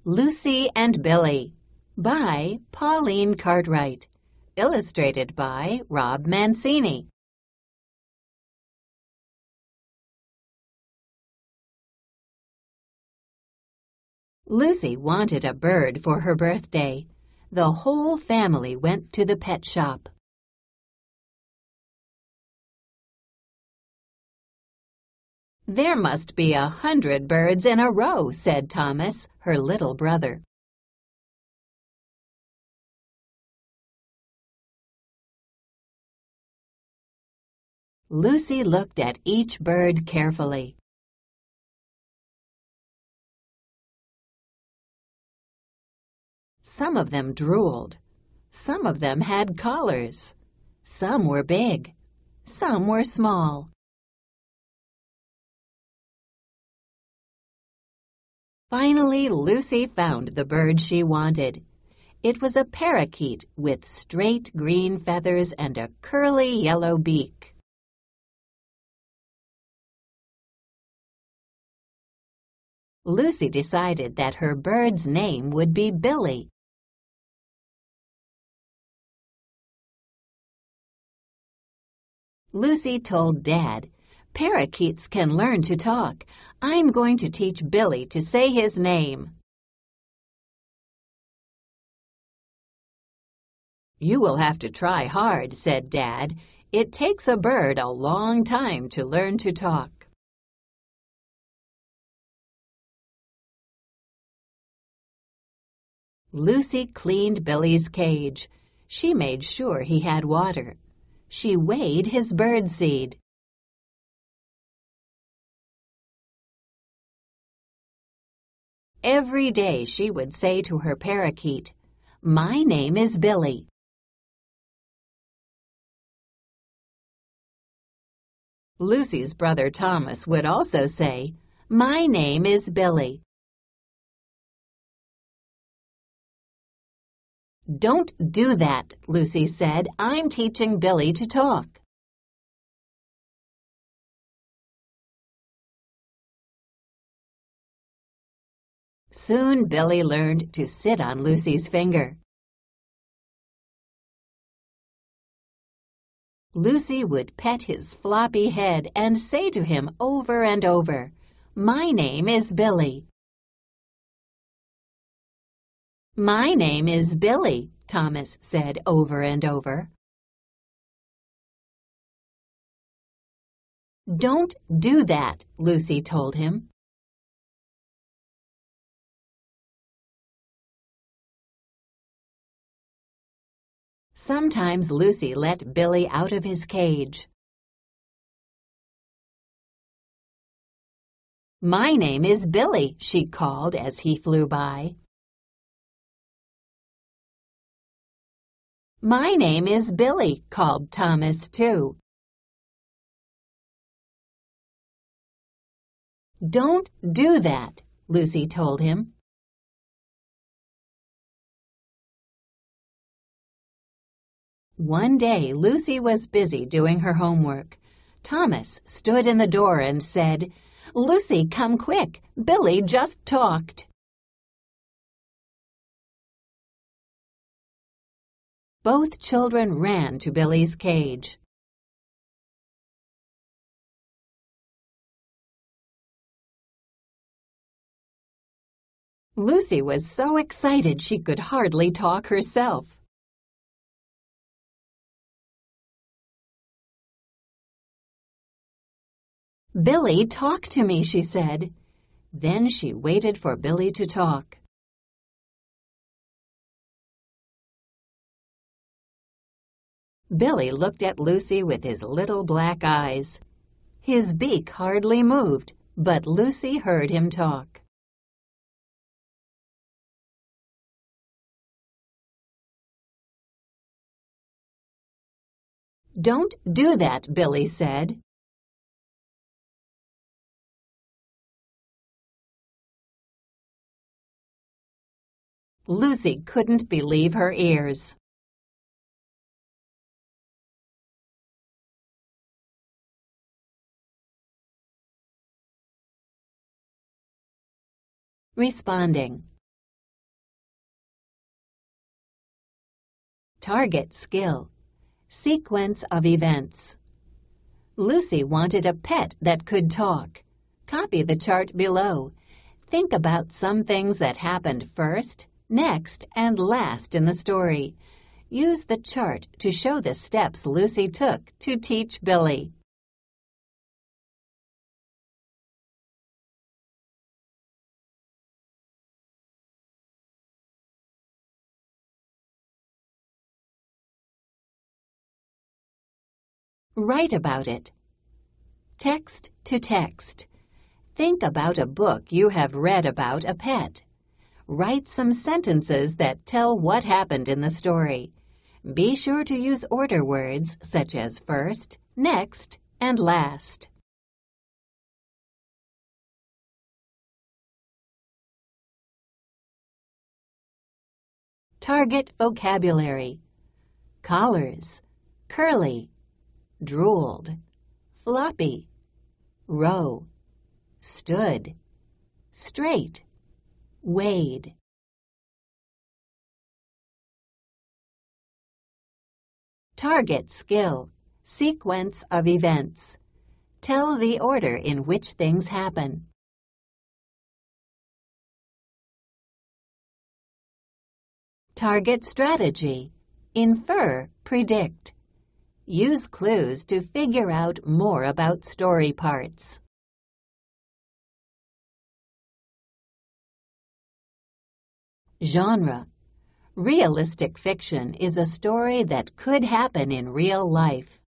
Lucy and Billy by Pauline Cartwright. Illustrated by Rob Mancini. Lucy wanted a bird for her birthday. The whole family went to the pet shop. "There must be 100 birds in a row," said Thomas, her little brother. Lucy looked at each bird carefully. Some of them drooled. Some of them had collars. Some were big. Some were small. Finally, Lucy found the bird she wanted. It was a parakeet with straight green feathers and a curly yellow beak. Lucy decided that her bird's name would be Billy. Lucy told Dad, "Parakeets can learn to talk. I'm going to teach Billy to say his name." "You will have to try hard," said Dad. "It takes a bird a long time to learn to talk." Lucy cleaned Billy's cage. She made sure he had water. She weighed his birdseed. Every day she would say to her parakeet, "My name is Billy." Lucy's brother Thomas would also say, "My name is Billy." "Don't do that," Lucy said. "I'm teaching Billy to talk." Soon Billy learned to sit on Lucy's finger. Lucy would pet his floppy head and say to him over and over, "My name is Billy." "My name is Billy," Thomas said over and over. "Don't do that," Lucy told him. Sometimes Lucy let Billy out of his cage. "My name is Billy," she called as he flew by. "My name is Billy," called Thomas too. "Don't do that," Lucy told him. One day, Lucy was busy doing her homework. Thomas stood in the door and said, "Lucy, come quick. Billy just talked." Both children ran to Billy's cage. Lucy was so excited she could hardly talk herself. "Billy, talk to me," she said. Then she waited for Billy to talk. Billy looked at Lucy with his little black eyes. His beak hardly moved, but Lucy heard him talk. "Don't do that," Billy said. Lucy couldn't believe her ears. Responding. Target skill. Sequence of events. Lucy wanted a pet that could talk. Copy the chart below. Think about some things that happened first, next, and last in the story. Use the chart to show the steps Lucy took to teach Billy. Write about it. Text to text. Think about a book you have read about a pet. Write some sentences that tell what happened in the story. Be sure to use order words such as first, next, and last. Target vocabulary. Collars, curly, drooled, floppy, row, stood, straight, wade. Target skill. Sequence of events. Tell the order in which things happen. Target strategy. Infer, predict. Use clues to figure out more about story parts. Genre. Realistic fiction is a story that could happen in real life.